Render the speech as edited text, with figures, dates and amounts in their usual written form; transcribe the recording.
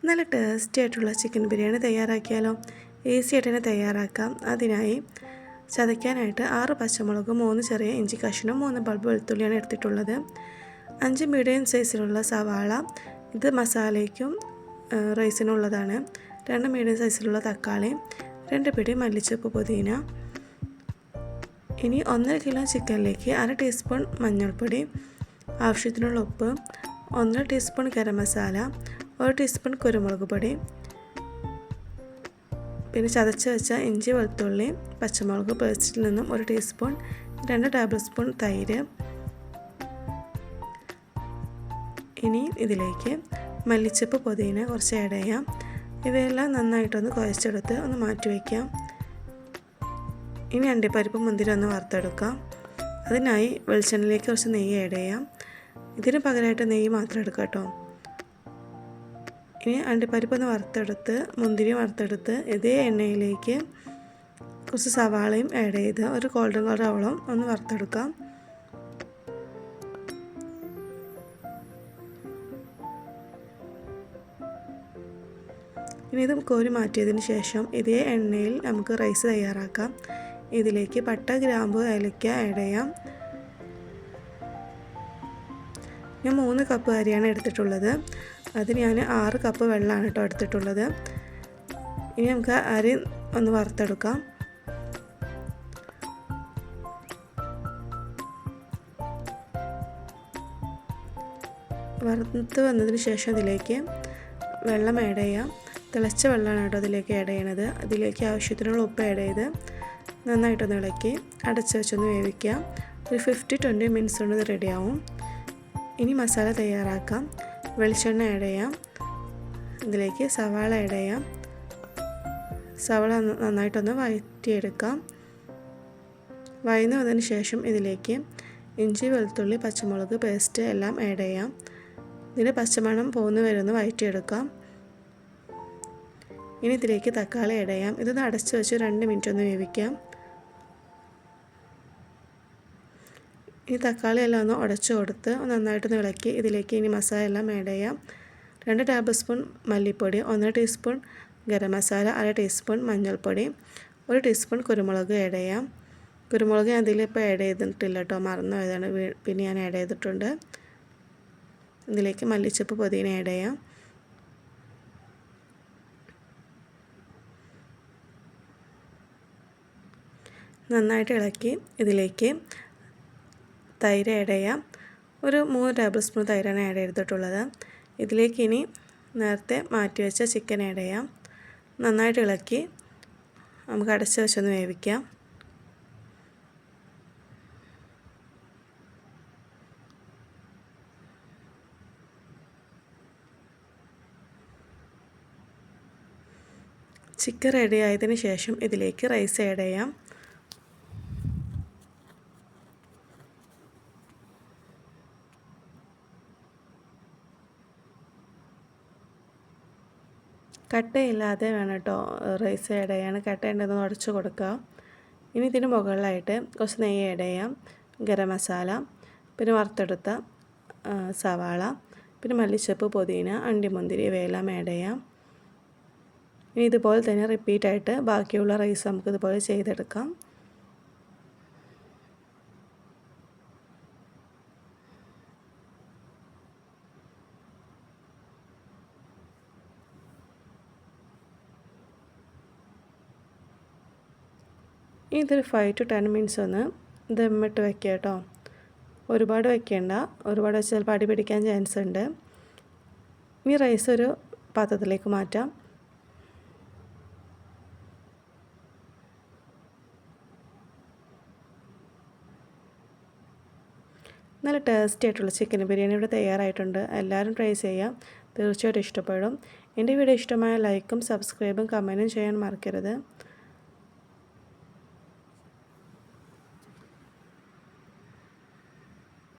നല്ല ടേസ്റ്റി ആയിട്ടുള്ള chicken biryani തയ്യാറാക്കിയാലോ? Easy ആയിട്ട് തന്നെ തയ്യാറാക്കാം. അതിനായി ചതയ്ക്കാനായിട്ട് 6 പച്ചമുളക്, 3 ചെറിയ ഇഞ്ചി കഷ്ണം, 3 ബൾബ് വെളുത്തുള്ളിയാണ് എടുത്തിട്ടുള്ളത്. 5 മീഡിയം സൈസിലുള്ള സവാള, ഇത് മസാലയ്ക്കും റൈസിനുള്ളതാണ്. 2 മീഡിയം സൈസിലുള്ള തക്കാളി, 2 പിടി മല്ലിച്ചപ്പ്, പുതിന. ഇനി 1.5 കിലോ ചിക്കനിലേക്ക് 1/2 ടീസ്പൂൺ മഞ്ഞൾപ്പൊടി, ആവശ്യത്തിനുള്ള ഉപ്പ്, 1 ടീസ്പൂൺ ഗരം മസാല, 1 ടീസ്പൂൺ കുരുമുളക് പൊടി, പിന്നെ ചതച്ച് വെച്ച ഇഞ്ചി, വെളുത്തുള്ളി, പച്ചമുളക് പേസ്റ്റിൽ നിന്നും 1 ടീസ്പൂൺ, 2 ടേബിൾ സ്പൂൺ തൈര്. ഇനി ഇതിലേക്ക് മല്ലിച്ചപ്പ്, പുതിന കുറച്ച് ആഡ് ചെയ്യാം. ഇവയെല്ലാം നന്നായിട്ടൊന്ന് കുഴച്ചെടുത്ത് ഒന്ന് മാറ്റി വയ്ക്കാം. ഇനി അണ്ടിപ്പരിപ്പ്, മുന്തിരി ഒന്ന് വറുത്തെടുക്കാം. അതിനായി വെളിച്ചെണ്ണയിലേക്ക് കുറച്ച് നെയ്യ് ആഡ് ചെയ്യാം. ഇതിന് പകരമായിട്ട് നെയ്യ് മാത്രം എടുക്കാം കേട്ടോ. ഇനി അണ്ടിപ്പരിപ്പ് ഒന്ന് വറുത്തെടുത്ത്, മുന്തിരി വറുത്തെടുത്ത് ഇതേ എണ്ണയിലേക്ക് കുറച്ച് സവാളയും ആഡ് ചെയ്ത് ഒരു ഗോൾഡൻ കളർ ആവോളം ഒന്ന് വറുത്തെടുക്കാം. ഇനി ഇത് കോരി മാറ്റിയതിന് ശേഷം ഇതേ എണ്ണയിൽ നമുക്ക് റൈസ് തയ്യാറാക്കാം. ഇതിലേക്ക് പട്ട, ഗ്രാമ്പു, ഏലക്ക ആഡ് ചെയ്യാം. ഞാൻ 3 കപ്പ് അരിയാണ് എടുത്തിട്ടുള്ളത്. അതിന് ഞാൻ 6 കപ്പ് വെള്ളമാണ് കേട്ടോ എടുത്തിട്ടുള്ളത്. ഇനി നമുക്ക് അരി ഒന്ന് വറുത്തെടുക്കാം. വറുത്ത് വന്നതിന് ശേഷം ഇതിലേക്ക് വെള്ളം ആഡ് ചെയ്യാം. തിളച്ച വെള്ളമാണ് കേട്ടോ അതിലേക്ക് ആഡ് ചെയ്യണത്. അതിലേക്ക് ആവശ്യത്തിനുള്ള ഉപ്പ് ആഡ് ചെയ്ത് നന്നായിട്ടൊന്ന് ഇളക്കി അടച്ച് വെച്ചൊന്ന് വേവിക്കാം. ഒരു 15-20 മിനിറ്റ്സ് കൊണ്ട് ഇത് റെഡിയാവും. ഇനി മസാല തയ്യാറാക്കാം. വെളിച്ചെണ്ണ ആഡ് ചെയ്യാം. ഇതിലേക്ക് സവാള ആഡ് ചെയ്യാം. സവാള നന്നായിട്ടൊന്ന് വഴറ്റിയെടുക്കാം. വഴന്ന് വന്നതിന് ശേഷം ഇതിലേക്ക് ഇഞ്ചി, വെളുത്തുള്ളി, പച്ചമുളക് പേസ്റ്റ് എല്ലാം ആഡ് ചെയ്യാം. ഇതിൻ്റെ പച്ചമണം പോകുന്ന വരെ ഒന്ന് വഴറ്റിയെടുക്കാം. ഇനി ഇതിലേക്ക് തക്കാളി ആഡ് ചെയ്യാം. ഇതൊന്ന് അടച്ച് വെച്ച് 2 മിനിറ്റ് ഒന്ന് വേവിക്കാം. ഈ തക്കാളി എല്ലാം ഒന്ന് ഉടച്ചു കൊടുത്ത് നന്നായിട്ടൊന്ന് ഇളക്കി ഇതിലേക്ക് ഇനി മസാല എല്ലാം ആഡ് ചെയ്യാം. 2 ടേബിൾ സ്പൂൺ മല്ലിപ്പൊടി, 1 ടീസ്പൂൺ ഗരം മസാല, 1/2 ടീസ്പൂൺ മഞ്ഞൾപ്പൊടി, 1 ടീസ്പൂൺ കുരുമുളക് ആഡ് ചെയ്യാം. കുരുമുളക് ഞാൻ ഇതിലിപ്പോൾ ആഡ് ചെയ്തിട്ടില്ല കേട്ടോ, മറന്നു പോയതാണ്. പിന്നെ ഞാൻ ആഡ് ചെയ്തിട്ടുണ്ട്. ഇതിലേക്ക് മല്ലിച്ചപ്പ്, പുതിന ആഡ് ചെയ്യാം. നന്നായിട്ട് ഇളക്കി ഇതിലേക്ക് തൈര് ആഡ് ചെയ്യാം. ഒരു 3 ടേബിൾ സ്പൂൺ തൈരാണ് ആഡ് ചെയ്തിട്ടുള്ളത്. ഇതിലേക്ക് ഇനി നേരത്തെ മാറ്റി വെച്ച ചിക്കൻ ആഡ് ചെയ്യാം. നന്നായിട്ട് ഇളക്കി നമുക്ക് അടച്ച് വെച്ചൊന്ന് വേവിക്കാം. ചിക്കൻ റെഡി ആയതിന് ശേഷം ഇതിലേക്ക് റൈസ് ആഡ് ചെയ്യാം. കട്ടയില്ലാതെ വേണം കേട്ടോ റൈസ് ആഡ് ചെയ്യാൻ. കട്ടയുണ്ടെന്ന് ഉടച്ച് കൊടുക്കുക. ഇനി ഇതിന് മുകളിലായിട്ട് കുറച്ച് നെയ്യ് ആഡ് ചെയ്യാം. ഗരം മസാല, പിന്നെ വറുത്തെടുത്ത സവാള, പിന്നെ മല്ലിച്ചപ്പ്, പുതിന, അണ്ടിമുന്തിരി ഇവയെല്ലാം ആഡ് ചെയ്യാം. ഇനി ഇതുപോലെ തന്നെ റിപ്പീറ്റായിട്ട് ബാക്കിയുള്ള റൈസ് നമുക്ക് ഇതുപോലെ ചെയ്തെടുക്കാം. ഇതൊരു 5 to 10 മിനിറ്റ്സ് ഒന്ന് ദമ്മിട്ട് വെക്കുക കേട്ടോ. ഒരുപാട് വെക്കേണ്ട, ഒരുപാട് വെച്ച് ചിലപ്പോൾ അടി പിടിക്കാൻ ചാൻസ് ഉണ്ട്. ഇനി റൈസ് ഒരു പാത്രത്തിലേക്ക് മാറ്റാം. നല്ല ടേസ്റ്റി ആയിട്ടുള്ള ചിക്കൻ ബിരിയാണി ഇവിടെ തയ്യാറായിട്ടുണ്ട്. എല്ലാവരും ട്രൈ ചെയ്യാം, തീർച്ചയായിട്ടും ഇഷ്ടപ്പെടും. എൻ്റെ വീഡിയോ ഇഷ്ടമായ ലൈക്കും സബ്സ്ക്രൈബും കമൻറ്റും ചെയ്യാൻ മറക്കരുത്.